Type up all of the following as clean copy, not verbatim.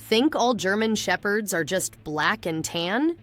Think all German Shepherds are just black and tan?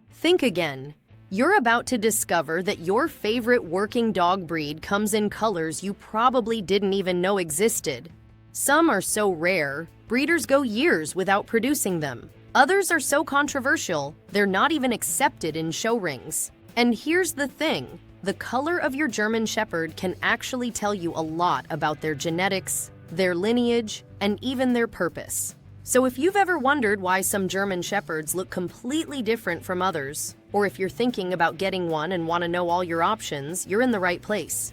Think again. You're about to discover that your favorite working dog breed comes in colors you probably didn't even know existed. Some are so rare, breeders go years without producing them. Others are so controversial, they're not even accepted in show rings. And here's the thing, the color of your German Shepherd can actually tell you a lot about their genetics, their lineage, and even their purpose. So if you've ever wondered why some German Shepherds look completely different from others, or if you're thinking about getting one and want to know all your options, you're in the right place.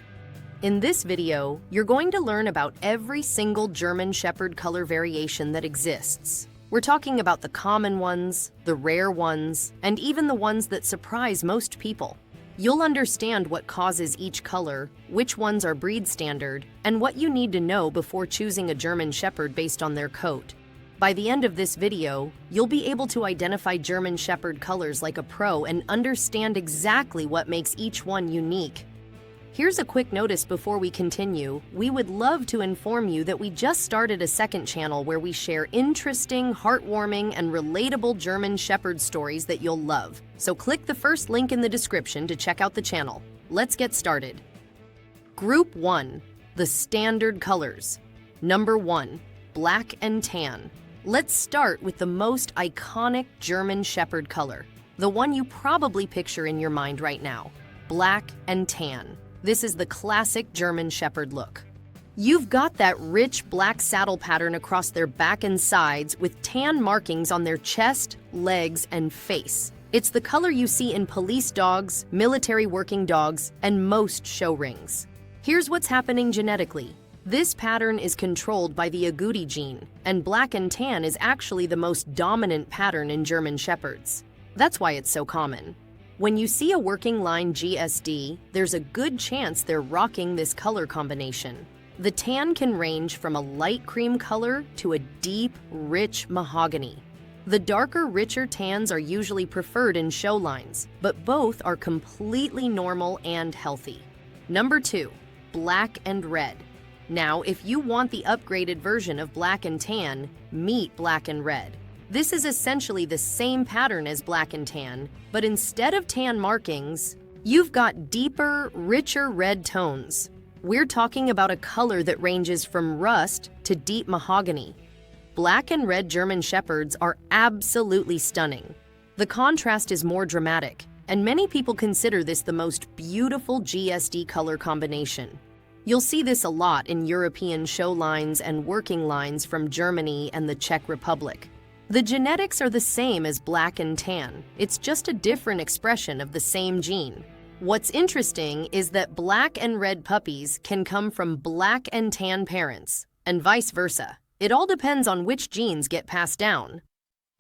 In this video, you're going to learn about every single German Shepherd color variation that exists. We're talking about the common ones, the rare ones, and even the ones that surprise most people. You'll understand what causes each color, which ones are breed standard, and what you need to know before choosing a German Shepherd based on their coat. By the end of this video, you'll be able to identify German Shepherd colors like a pro and understand exactly what makes each one unique. Here's a quick notice before we continue. We would love to inform you that we just started a second channel where we share interesting, heartwarming, and relatable German Shepherd stories that you'll love. So click the first link in the description to check out the channel. Let's get started. Group 1. The standard colors. Number 1. Black and tan. Let's start with the most iconic German Shepherd color, the one you probably picture in your mind right now, black and tan. This is the classic German Shepherd look. You've got that rich black saddle pattern across their back and sides with tan markings on their chest, legs, and face. It's the color you see in police dogs, military working dogs, and most show rings. Here's what's happening genetically. This pattern is controlled by the agouti gene, and black and tan is actually the most dominant pattern in German Shepherds. That's why it's so common. When you see a working line GSD, there's a good chance they're rocking this color combination. The tan can range from a light cream color to a deep, rich mahogany. The darker, richer tans are usually preferred in show lines, but both are completely normal and healthy. Number 2, black and red. Now, if you want the upgraded version of black and tan, meet black and red. This is essentially the same pattern as black and tan, but instead of tan markings, you've got deeper, richer red tones. We're talking about a color that ranges from rust to deep mahogany. Black and red German Shepherds are absolutely stunning. The contrast is more dramatic, and many people consider this the most beautiful GSD color combination. You'll see this a lot in European show lines and working lines from Germany and the Czech Republic. The genetics are the same as black and tan. It's just a different expression of the same gene. What's interesting is that black and red puppies can come from black and tan parents, and vice versa. It all depends on which genes get passed down.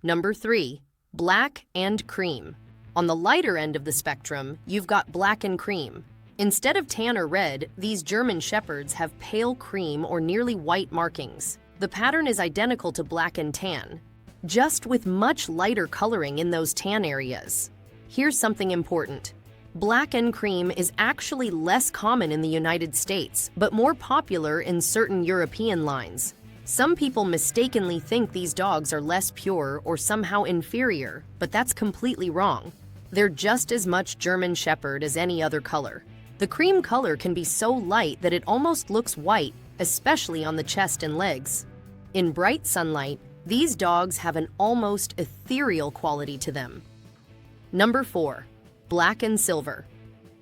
Number 3, black and cream. On the lighter end of the spectrum, you've got black and cream. Instead of tan or red, these German Shepherds have pale cream or nearly white markings. The pattern is identical to black and tan, just with much lighter coloring in those tan areas. Here's something important. Black and cream is actually less common in the United States, but more popular in certain European lines. Some people mistakenly think these dogs are less pure or somehow inferior, but that's completely wrong. They're just as much German Shepherd as any other color. The cream color can be so light that it almost looks white, especially on the chest and legs. In bright sunlight, these dogs have an almost ethereal quality to them. Number 4, black and silver.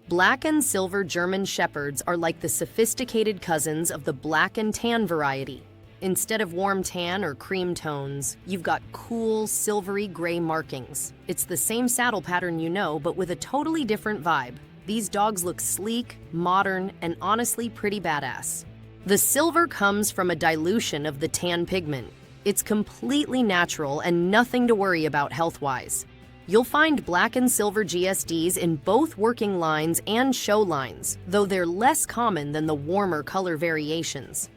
Black and silver German Shepherds are like the sophisticated cousins of the black and tan variety. Instead of warm tan or cream tones, you've got cool, silvery gray markings. It's the same saddle pattern you know, but with a totally different vibe. These dogs look sleek, modern, and honestly pretty badass. The silver comes from a dilution of the tan pigment. It's completely natural and nothing to worry about health-wise. You'll find black and silver GSDs in both working lines and show lines, though they're less common than the warmer color variations.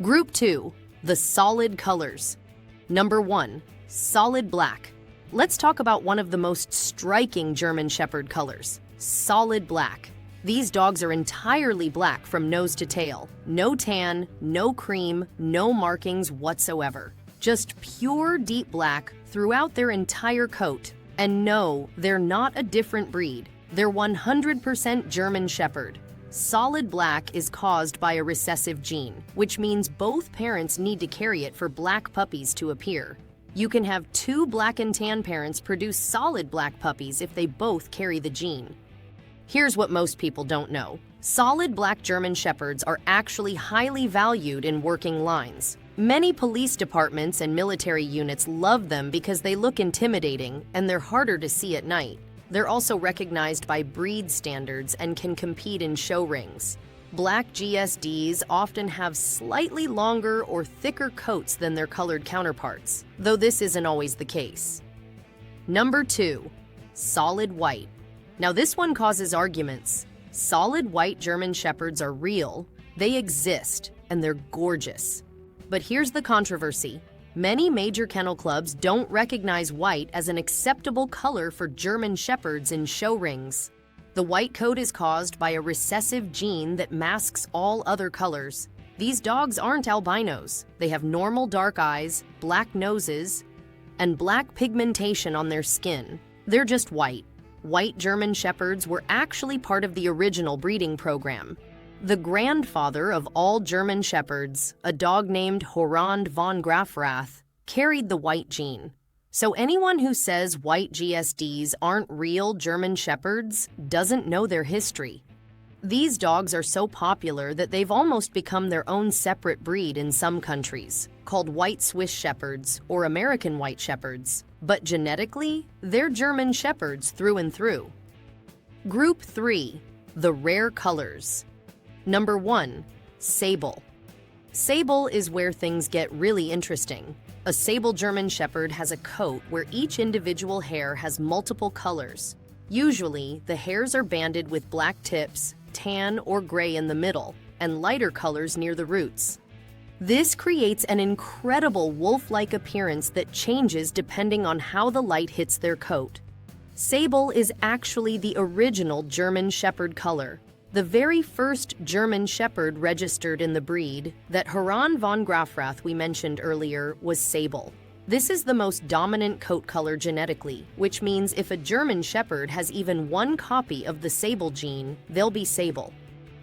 Group 2, the solid colors. Number 1, solid black. Let's talk about one of the most striking German Shepherd colors, solid black. These dogs are entirely black from nose to tail. No tan, no cream, no markings whatsoever. just pure deep black throughout their entire coat. And no, they're not a different breed. They're 100% German Shepherd. Solid black is caused by a recessive gene, which means both parents need to carry it for black puppies to appear. You can have two black and tan parents produce solid black puppies if they both carry the gene. Here's what most people don't know. Solid black German Shepherds are actually highly valued in working lines. Many police departments and military units love them because they look intimidating and they're harder to see at night. They're also recognized by breed standards and can compete in show rings. Black GSDs often have slightly longer or thicker coats than their colored counterparts, though this isn't always the case. Number 2. Solid white. Now this one causes arguments. Solid white German Shepherds are real, they exist, and they're gorgeous. But here's the controversy. Many major kennel clubs don't recognize white as an acceptable color for German Shepherds in show rings. The white coat is caused by a recessive gene that masks all other colors. These dogs aren't albinos. They have normal dark eyes, black noses, and black pigmentation on their skin. They're just white. White German Shepherds were actually part of the original breeding program. The grandfather of all German Shepherds, a dog named Horand von Grafrath, carried the white gene. So anyone who says white GSDs aren't real German Shepherds doesn't know their history. These dogs are so popular that they've almost become their own separate breed in some countries, called white Swiss Shepherds or American White Shepherds. But genetically, they're German Shepherds through and through. Group 3. The rare colors. Number 1. Sable. Sable is where things get really interesting. A sable German Shepherd has a coat where each individual hair has multiple colors. Usually, the hairs are banded with black tips, tan or gray in the middle, and lighter colors near the roots. This creates an incredible wolf-like appearance that changes depending on how the light hits their coat. Sable is actually the original German Shepherd color. The very first German Shepherd registered in the breed, that Horand von Grafrath we mentioned earlier, was sable. This is the most dominant coat color genetically, which means if a German Shepherd has even one copy of the sable gene, they'll be sable.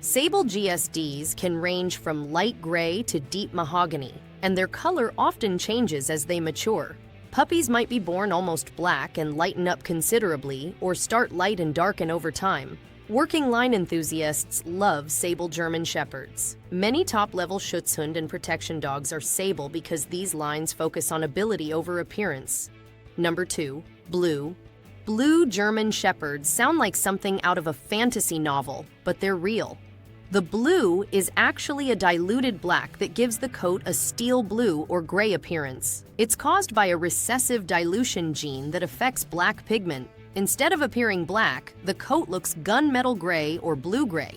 Sable GSDs can range from light gray to deep mahogany, and their color often changes as they mature. Puppies might be born almost black and lighten up considerably, or start light and darken over time. Working line enthusiasts love sable German Shepherds. Many top-level Schutzhund and protection dogs are sable because these lines focus on ability over appearance. Number 2. Blue. Blue German Shepherds sound like something out of a fantasy novel, but they're real. The blue is actually a diluted black that gives the coat a steel blue or gray appearance. It's caused by a recessive dilution gene that affects black pigment. Instead of appearing black, the coat looks gunmetal gray or blue-gray.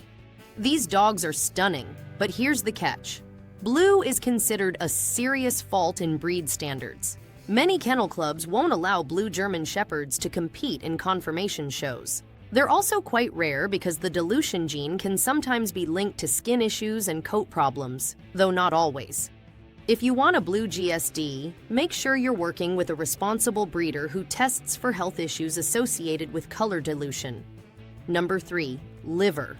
These dogs are stunning, but here's the catch. Blue is considered a serious fault in breed standards. Many kennel clubs won't allow blue German Shepherds to compete in conformation shows. They're also quite rare because the dilution gene can sometimes be linked to skin issues and coat problems, though not always. If you want a blue GSD, make sure you're working with a responsible breeder who tests for health issues associated with color dilution. Number 3. Liver.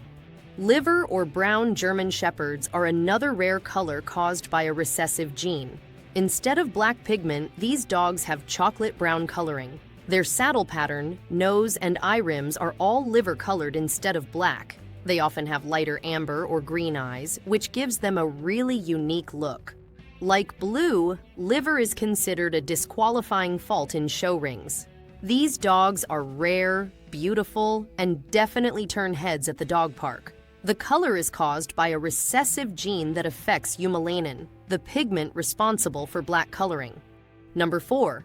Liver or brown German Shepherds are another rare color caused by a recessive gene. Instead of black pigment, these dogs have chocolate brown coloring. Their saddle pattern, nose, and eye rims are all liver colored instead of black. They often have lighter amber or green eyes, which gives them a really unique look. Like blue, liver is considered a disqualifying fault in show rings. These dogs are rare, beautiful, and definitely turn heads at the dog park. The color is caused by a recessive gene that affects eumelanin, the pigment responsible for black coloring. Number 4.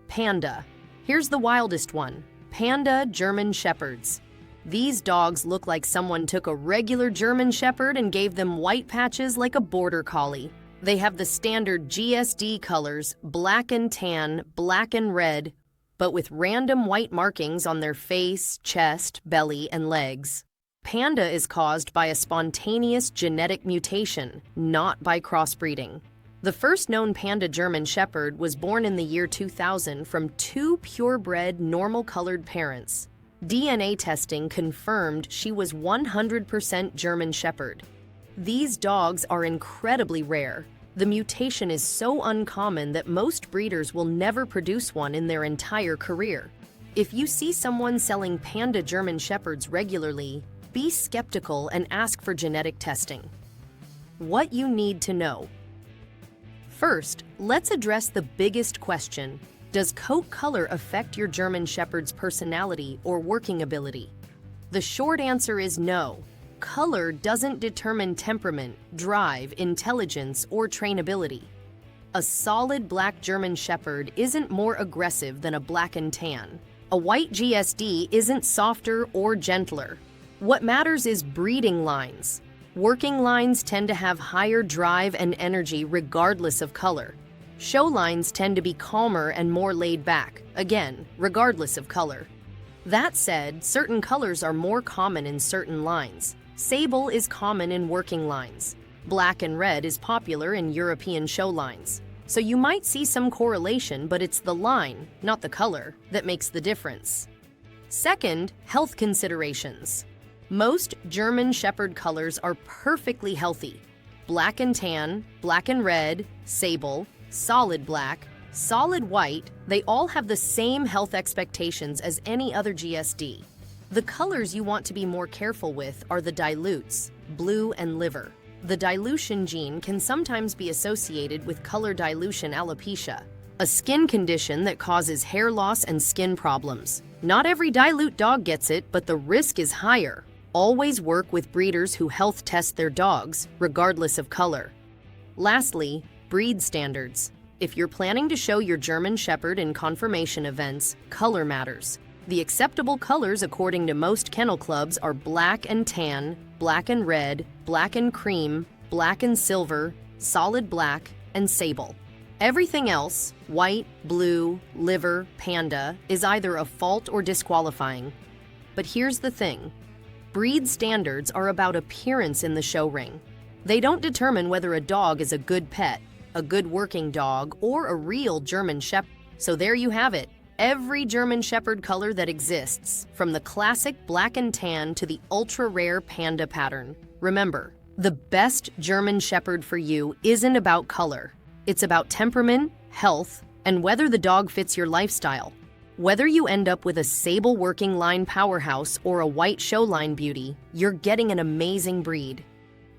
Panda. Here's the wildest one. Panda German Shepherds. These dogs look like someone took a regular German Shepherd and gave them white patches like a border collie. They have the standard GSD colors, black and tan, black and red, but with random white markings on their face, chest, belly, and legs. Panda is caused by a spontaneous genetic mutation, not by crossbreeding. The first known panda German Shepherd was born in the year 2000 from two purebred, normal-colored parents. DNA testing confirmed she was 100% German Shepherd. These dogs are incredibly rare. The mutation is so uncommon that most breeders will never produce one in their entire career. If you see someone selling panda German Shepherds regularly, be skeptical and ask for genetic testing. What you need to know. First, let's address the biggest question. Does coat color affect your German Shepherd's personality or working ability? The short answer is no. Color doesn't determine temperament, drive, intelligence, or trainability. A solid black German Shepherd isn't more aggressive than a black and tan. A white GSD isn't softer or gentler. What matters is breeding lines. Working lines tend to have higher drive and energy regardless of color. Show lines tend to be calmer and more laid back, again, regardless of color. That said, certain colors are more common in certain lines. Sable is common in working lines. Black and red is popular in European show lines. So you might see some correlation, but it's the line, not the color, that makes the difference. Second, health considerations. Most German Shepherd colors are perfectly healthy. Black and tan, black and red, sable, solid black, solid white, they all have the same health expectations as any other GSD. The colors you want to be more careful with are the dilutes, blue and liver. The dilution gene can sometimes be associated with color dilution alopecia, a skin condition that causes hair loss and skin problems. Not every dilute dog gets it, but the risk is higher. Always work with breeders who health test their dogs, regardless of color. Lastly, breed standards. If you're planning to show your German Shepherd in conformation events, color matters. The acceptable colors according to most kennel clubs are black and tan, black and red, black and cream, black and silver, solid black, and sable. Everything else, white, blue, liver, panda, is either a fault or disqualifying. But here's the thing. Breed standards are about appearance in the show ring. They don't determine whether a dog is a good pet, a good working dog, or a real German Shepherd. So there you have it. Every German Shepherd color that exists, from the classic black and tan to the ultra-rare panda pattern. Remember, the best German Shepherd for you isn't about color. It's about temperament, health, and whether the dog fits your lifestyle. Whether you end up with a sable working line powerhouse or a white show line beauty, you're getting an amazing breed.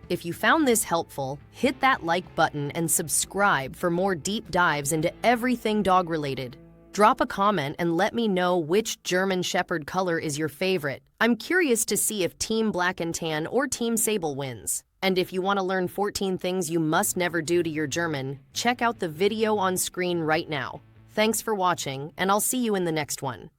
If you found this helpful, hit that like button and subscribe for more deep dives into everything dog-related. Drop a comment and let me know which German Shepherd color is your favorite. I'm curious to see if Team Black and Tan or Team Sable wins. And if you want to learn 14 things you must never do to your German, check out the video on screen right now. Thanks for watching, and I'll see you in the next one.